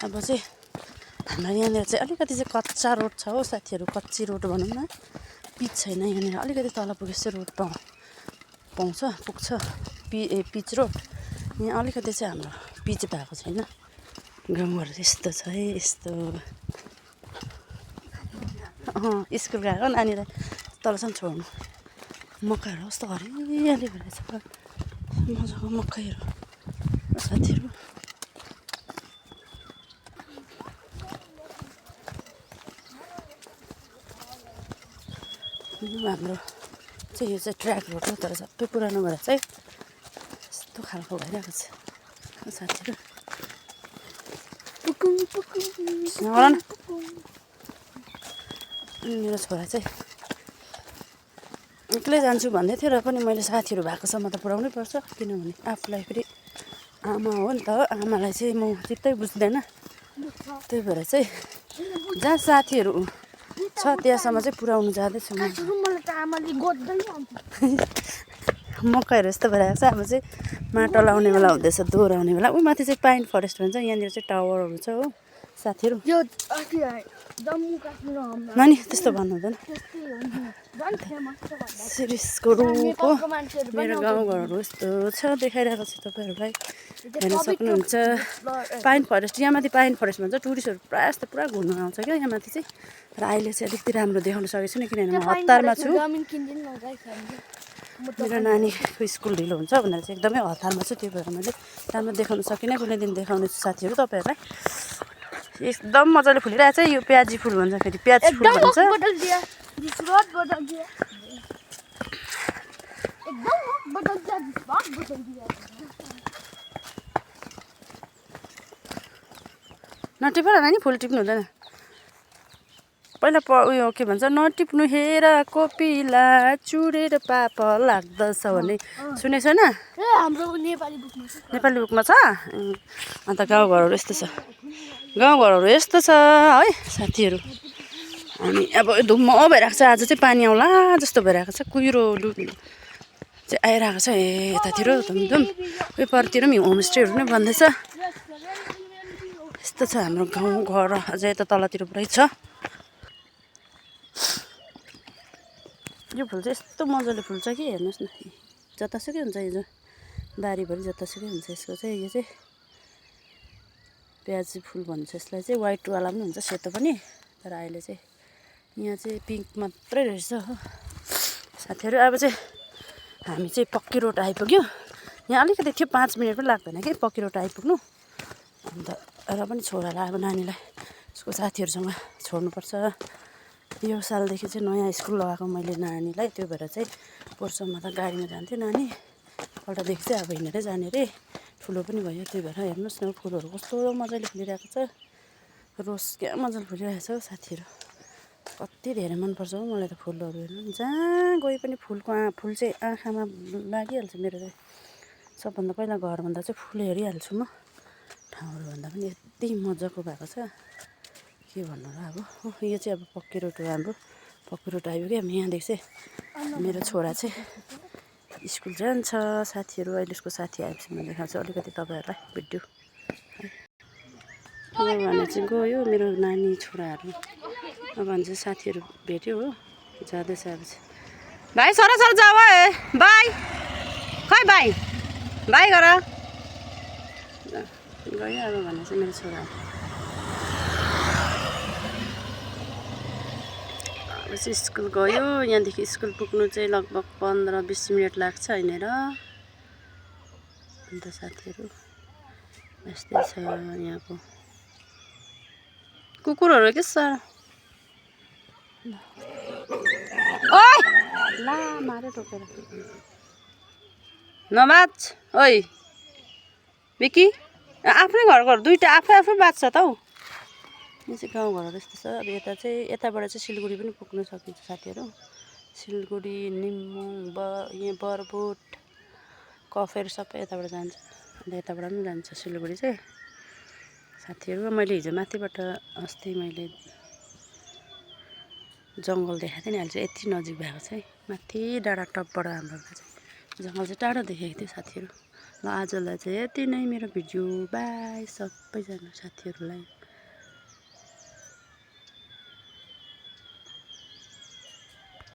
अब चाहिँ हाम्रो यहाँनिर चाहिँ अलिकति चाहिँ कच्चा रोड छ हो साथीहरू, कच्ची रोड भनौँ न, पिच छैन यहाँनिर। अलिकति तल पुगेपछि रोड पुग्छ पिच रोड। यहाँ अलिकति चाहिँ हाम्रो पिच भएको छैन। गाउँघर यस्तो छ है, यस्तो। स्कुल गएको नानीलाई तलसम्म छोड्नु। मकैहरू कस्तो हरियाली भएर छ, मजाको मकैहरू साथीहरू। हाम्रो चाहिँ यो चाहिँ ट्र्याक रोड हो, तर सबै पुरानो भएर चाहिँ यस्तो खालको भइरहेको छ साथीहरू। मेरो छोरा चाहिँ एक्लै जान्छु भन्दै थियो र पनि मैले साथीहरू भएकोसम्म त पुऱ्याउनै पर्छ, किनभने आफूलाई फेरि आमा हो नि त। आमालाई चाहिँ म चित्तै बुझ्दैन, त्यही भएर चाहिँ जहाँ साथीहरू छ त्यहाँसम्म चाहिँ पुऱ्याउनु जाँदैछु म। मकैहरू यस्तो भइरहेको छ। अब चाहिँ माटो लाउने बेला हुँदैछ, दोहोऱ्याउने बेला। ऊ माथि चाहिँ पाइन फरेस्ट भन्छ, यहाँनिर चाहिँ टावरहरू छ हो साथीहरू। नानी त्यस्तो भन्नु हुँदैन। सिरिसको रुखको मेरो गाउँघरहरू यस्तो छ, देखाइरहेको छ तपाईँहरूलाई, हेर्न सक्नुहुन्छ। पाइन फरेस्ट, यहाँ माथि पाइन फरेस्ट भन्छ। टुरिस्टहरू प्रायः जस्तो पुरा घुम्नु आउँछ क्या यहाँ माथि चाहिँ। र अहिले चाहिँ अलिकति राम्रो देखाउन सकेको छु नि, किनभने म हतारमा छु। मेरो नानीको स्कुल ढिलो हुन्छ भनेर चाहिँ एकदमै हतारमा छु, त्यही भएर मैले राम्रो देखाउन सकिनँ। कुनै दिन देखाउने छु साथीहरू तपाईँहरूलाई। एकदम मजाले फुलिरहेको छ। यो प्याजी फुल भन्छ, फेरि प्याज फुल भन्छ। नटिप नानी, फुल टिप्नु हुँदैन। पहिला उयो के भन्छ, नटिप्नु हेर कोपिला चुरेर पाप लाग्दछ भन्ने सुनेको छैन? नेपाली बुकमा छ। अन्त गाउँघरहरू यस्तो छ, गाउँघरहरू यस्तो छ है साथीहरू। अनि अब धुम्म भइरहेको छ, आज चाहिँ पानी आउला जस्तो भइरहेको छ। कुहिरो चाहिँ आइरहेको छ यतातिर धुमधुम। उयो परतिर पनि होमस्टेहरू नै बन्दैछ। यस्तो छ हाम्रो गाउँघर। अझै यता तलतिर पुरै छ। यो फुल चाहिँ यस्तो मजाले फुल्छ कि हेर्नुहोस् न, जतासुकै हुन्छ। यो बारीभरि जतासुकै हुन्छ। यसको चाहिँ यो चाहिँ प्याजी फुल भन्छ यसलाई चाहिँ। वाइटवाला पनि हुन्छ, सेतो पनि। तर अहिले चाहिँ यहाँ चाहिँ पिङ्क मात्रै रहेछ हो साथीहरू। अब चाहिँ हामी चाहिँ पक्की रोड आइपुग्यो। यहाँ अलिकति थियो, 5 मिनट पनि लाग्दैन कि पक्की रोड आइपुग्नु। अन्त र पनि छोरालाई, अब नानीलाई उसको साथीहरूसँग छोड्नुपर्छ। यो सालदेखि चाहिँ नयाँ स्कुल लगाएको मैले नानीलाई, त्यो भएर चाहिँ पोहोरसम्म त गाडीमा जान्थ्यो नानी। पल्टदेखि चाहिँ अब हिँडेरै जाने रे, ठुलो पनि भयो। त्यही भएर हेर्नुहोस् न, फुलहरू कस्तो मजाले फुलिरहेको छ। रोज क्या मजाले फुलिरहेको छ साथीहरू। कति धेरै मनपर्छ हो मलाई त फुलहरू हेर्नु। जहाँ गए पनि फुल चाहिँ आँखामा लागिहाल्छ मेरो चाहिँ। सबभन्दा पहिला घर भन्दा चाहिँ फुल हेरिहाल्छु म, ठाउँहरू भन्दा पनि। यति मजाको भएको छ के भन्नु र अब। यो चाहिँ अब पक्की रोड हो हाम्रो। पक्की रोड आइपुग्यो। यहाँदेखि चाहिँ मेरो छोरा चाहिँ स्कुल जान्छ साथीहरू। अहिले उसको साथी आएपछि म देखाउँछु अलिकति तपाईँहरूलाई भिडियो। भने चाहिँ गयो मेरो नानी छोराहरू। अब भने चाहिँ साथीहरू भेट्यो हो, जाँदैछ अब चाहिँ। भाइ सर जाऊ है, बाई। खै बाई बाई गर गयो। अब भने चाहिँ मेरो छोरा अब चाहिँ स्कुल गयो। यहाँदेखि स्कुल पुग्नु चाहिँ लगभग 15-20 मिनट लाग्छ हिँडेर। अन्त साथीहरू यस्तै छ यहाँको। कुकुरहरू के साह्रो। ओइ ला मारे टोकेर नबाज। ओइ विकी, आफ्नै घरको दुईवटा आफै आफै बाँच्छ त हौ। यो चाहिँ गाउँघरहरू यस्तो छ। अब यता चाहिँ यताबाट चाहिँ सिलगढी पनि पुग्न सकिन्छ साथीहरू। सिलगढी, निम्बु, यहाँ बरबोट, कफेर सबै यताबाट जान्छ। अन्त यताबाट पनि जान्छ सिलगढी चाहिँ साथीहरू। मैले हिजो माथिबाट अस्ति मैले जङ्गल देखाएको थिएँ नि, अहिले चाहिँ यति नजिक भएको छ है। माथि डाँडा टपबाट हाम्रो चाहिँ जङ्गल चाहिँ टाढो देखेको थियो साथीहरू। ल आजलाई चाहिँ यति नै मेरो भिडियो। बाई सबैजना साथीहरूलाई।